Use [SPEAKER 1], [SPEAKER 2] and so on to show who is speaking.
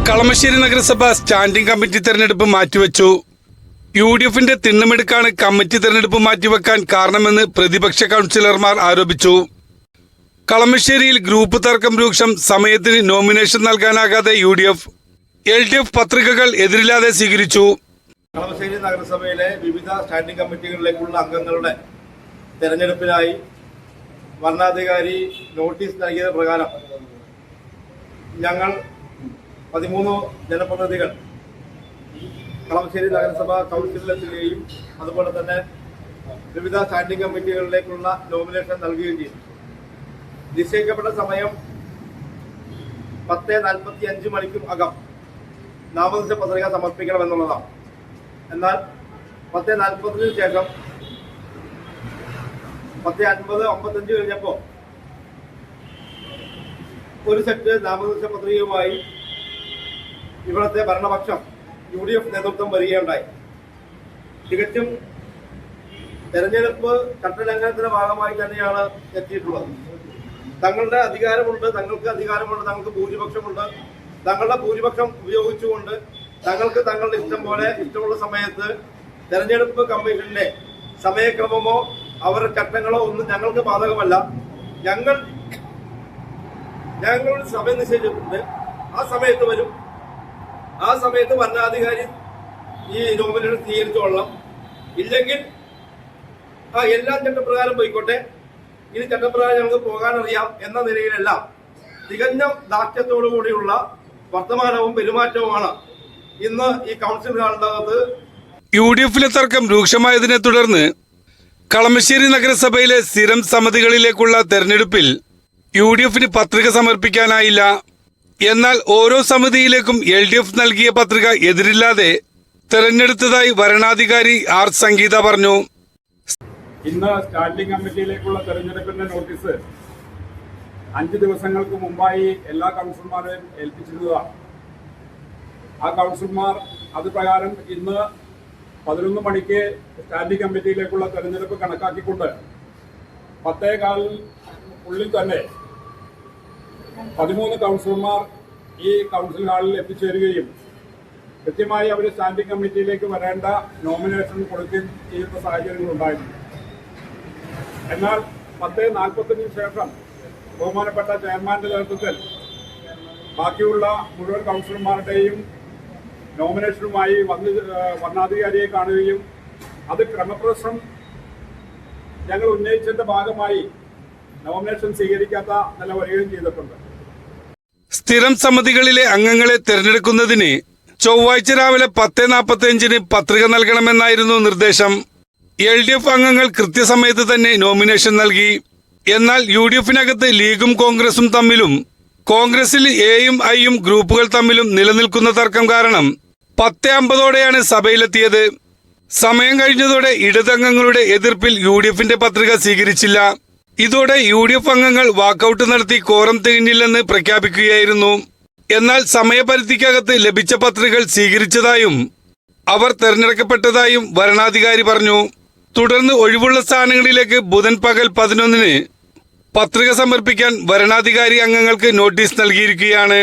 [SPEAKER 1] കളമശ്ശേരി നഗരസഭ standing committee തെരഞ്ഞെടുപ്പ് മാറ്റിവെച്ചു. UDFന്റെ തിണ്ണമെടുക്കാണ് കമ്മിറ്റി തെരഞ്ഞെടുപ്പ് മാറ്റിവെക്കാൻ കാരണമെന്ന് പ്രതിപക്ഷ കൗൺസിലർമാർ ആരോപിച്ചു. കളമശ്ശേരിയിൽ ഗ്രൂപ്പ് തർക്കം രൂക്ഷം. സമയത്തിന് നോമിനേഷൻ നൽകാനാകാതെ UDF. LDF പത്രികകൾ എതിരില്ലാതെ സ്വീകരിച്ചു.
[SPEAKER 2] കളമശ്ശേരി നഗരസഭയിലെ വിവിധ സ്റ്റാൻഡിംഗ് കമ്മിറ്റികളിലേക്കുള്ള അംഗങ്ങളുടെ തെരഞ്ഞെടുപ്പിനായി വരണാധികാരി നോട്ടീസ് നൽകിയത് പ്രകാരം ഞങ്ങൾ 13 ജനപ്രതിനിധികൾ കളമശ്ശേരി നഗരസഭ കൗൺസിലെത്തുകയും അതുപോലെ തന്നെ വിവിധ സ്റ്റാൻഡിംഗ് കമ്മിറ്റികളിലേക്കുള്ള നോമിനേഷൻ നൽകുകയും ചെയ്തു. നിശ്ചയിക്കപ്പെട്ട സമയം 10:45 മണിക്കും അകം നാമനിർദ്ദേശ പത്രിക സമർപ്പിക്കണമെന്നുള്ളതാണ്. എന്നാൽ 10:40 ശേഷം 10:50-55 കഴിഞ്ഞപ്പോൾ ഒരു സെറ്റ് നാമനിർദ്ദേശ പത്രികയുമായി ഇവിടുത്തെ ഭരണപക്ഷം UDF നേതൃത്വം വരികയുണ്ടായി. തികച്ചും തെരഞ്ഞെടുപ്പ് ചട്ടലംഘനത്തിന്റെ ഭാഗമായി തന്നെയാണ് എത്തിയിട്ടുള്ളത്. തങ്ങളുടെ അധികാരമുണ്ട്, തങ്ങൾക്ക് ഭൂരിപക്ഷമുണ്ട്. തങ്ങളുടെ ഭൂരിപക്ഷം ഉപയോഗിച്ചുകൊണ്ട് തങ്ങളുടെ ഇഷ്ടം പോലെ ഇഷ്ടമുള്ള സമയത്ത് തെരഞ്ഞെടുപ്പ് കമ്മീഷന്റെ സമയക്രമമോ അവരുടെ ചട്ടങ്ങളോ ഒന്നും ഞങ്ങൾക്ക് ബാധകമല്ല. ഞങ്ങളുടെ സമയം നിശ്ചയിച്ചിട്ടുണ്ട്. ആ സമയത്ത് വരും. ആ സമയത്ത് ഭരണാധികാരി ഈ നോമിനേഷൻ സ്വീകരിച്ചോളാം. ഇല്ലെങ്കിൽ എല്ലാ ചട്ടപ്രകാരം പോയിക്കോട്ടെ, ഇനി ചട്ടപ്രകാരം ഞങ്ങൾക്ക് പോകാനറിയാം എന്ന നിലയിലല്ല, തികഞ്ഞ ദാർഢ്യത്തോടു കൂടിയുള്ള വർത്തമാനവും പെരുമാറ്റവുമാണ് ഇന്ന് ഈ കൗൺസിൽ ഹാളിനകത്ത്.
[SPEAKER 1] UDFലെ തർക്കം രൂക്ഷമായതിനെ തുടർന്ന് കളമശ്ശേരി നഗരസഭയിലെ സ്ഥിരം സമിതികളിലേക്കുള്ള തെരഞ്ഞെടുപ്പിൽ UDFന് പത്രിക സമർപ്പിക്കാനായില്ല. എന്നാൽ ഓരോ സമിതിയിലേക്കും LDF നൽകിയ പത്രിക എതിരില്ലാതെ തെരഞ്ഞെടുത്തതായി വരണാധികാരി R. സംഗീത പറഞ്ഞു.
[SPEAKER 3] ഇന്ന് സ്റ്റാൻഡിംഗ് കമ്മിറ്റിയിലേക്കുള്ള തെരഞ്ഞെടുപ്പിന്റെ നോട്ടീസ് 5 ദിവസങ്ങൾക്ക് മുമ്പായി എല്ലാ കൗൺസിലർമാരെയും ഏൽപ്പിച്ചിരുന്നതാണ്. ആ കൗൺസിലർമാർ അത് പ്രകാരം ഇന്ന് 11 മണിക്ക് സ്റ്റാൻഡിംഗ് കമ്മിറ്റിയിലേക്കുള്ള തെരഞ്ഞെടുപ്പ് കണക്കാക്കിക്കൊണ്ട് 10:15 തന്നെ 13 കൗൺസിലർമാർ ഈ കൗൺസിൽ ഹാളിൽ എത്തിച്ചേരുകയും കൃത്യമായി അവർ സ്റ്റാൻഡിംഗ് കമ്മിറ്റിയിലേക്ക് വരേണ്ട നോമിനേഷൻ കൊടുക്കുകയും ചെയ്യുന്ന സാഹചര്യങ്ങളുണ്ടായിരുന്നു. എന്നാൽ 10:45 ശേഷം ബഹുമാനപ്പെട്ട ചെയർമാന്റെ നേതൃത്വത്തിൽ ബാക്കിയുള്ള മുഴുവൻ കൗൺസിലർമാരുടെയും നോമിനേഷനുമായി വരണാധികാരിയെ കാണുകയും അത് ക്രമപ്രശ്നം ഞങ്ങൾ ഉന്നയിച്ചതിന്റെ ഭാഗമായി നോമിനേഷൻ സ്വീകരിക്കാത്ത നില വരികയും ചെയ്തിട്ടുണ്ട്.
[SPEAKER 1] സ്ഥിരം സമിതികളിലെ അംഗങ്ങളെ തെരഞ്ഞെടുക്കുന്നതിന് ചൊവ്വാഴ്ച രാവിലെ 10:45 പത്രിക നൽകണമെന്നായിരുന്നു നിർദ്ദേശം. LDF അംഗങ്ങൾ കൃത്യസമയത്ത് തന്നെ നോമിനേഷൻ നൽകി. എന്നാൽ UDFനകത്ത് ലീഗും കോൺഗ്രസും തമ്മിലും കോൺഗ്രസിൽ Aയും Iയും ഗ്രൂപ്പുകൾ തമ്മിലും നിലനിൽക്കുന്ന തർക്കം കാരണം 10:50 സഭയിലെത്തിയത്. സമയം കഴിഞ്ഞതോടെ ഇടതംഗങ്ങളുടെ എതിർപ്പിൽ UDFന്റെ പത്രിക സ്വീകരിച്ചില്ല. ഇതോടെ UDF അംഗങ്ങൾ വാക്കൌട്ട് നടത്തി കോറം തികഞ്ഞില്ലെന്ന് പ്രഖ്യാപിക്കുകയായിരുന്നു. എന്നാൽ സമയപരിധിക്കകത്ത് ലഭിച്ച പത്രികകൾ സ്വീകരിച്ചതായും അവർ തെരഞ്ഞെടുക്കപ്പെട്ടതായും വരണാധികാരി പറഞ്ഞു. തുടർന്ന് ഒഴിവുള്ള സ്ഥാനങ്ങളിലേക്ക് ബുധൻ പകൽ 11 പത്രിക സമർപ്പിക്കാൻ വരണാധികാരി അംഗങ്ങൾക്ക് നോട്ടീസ് നൽകിയിരിക്കുകയാണ്.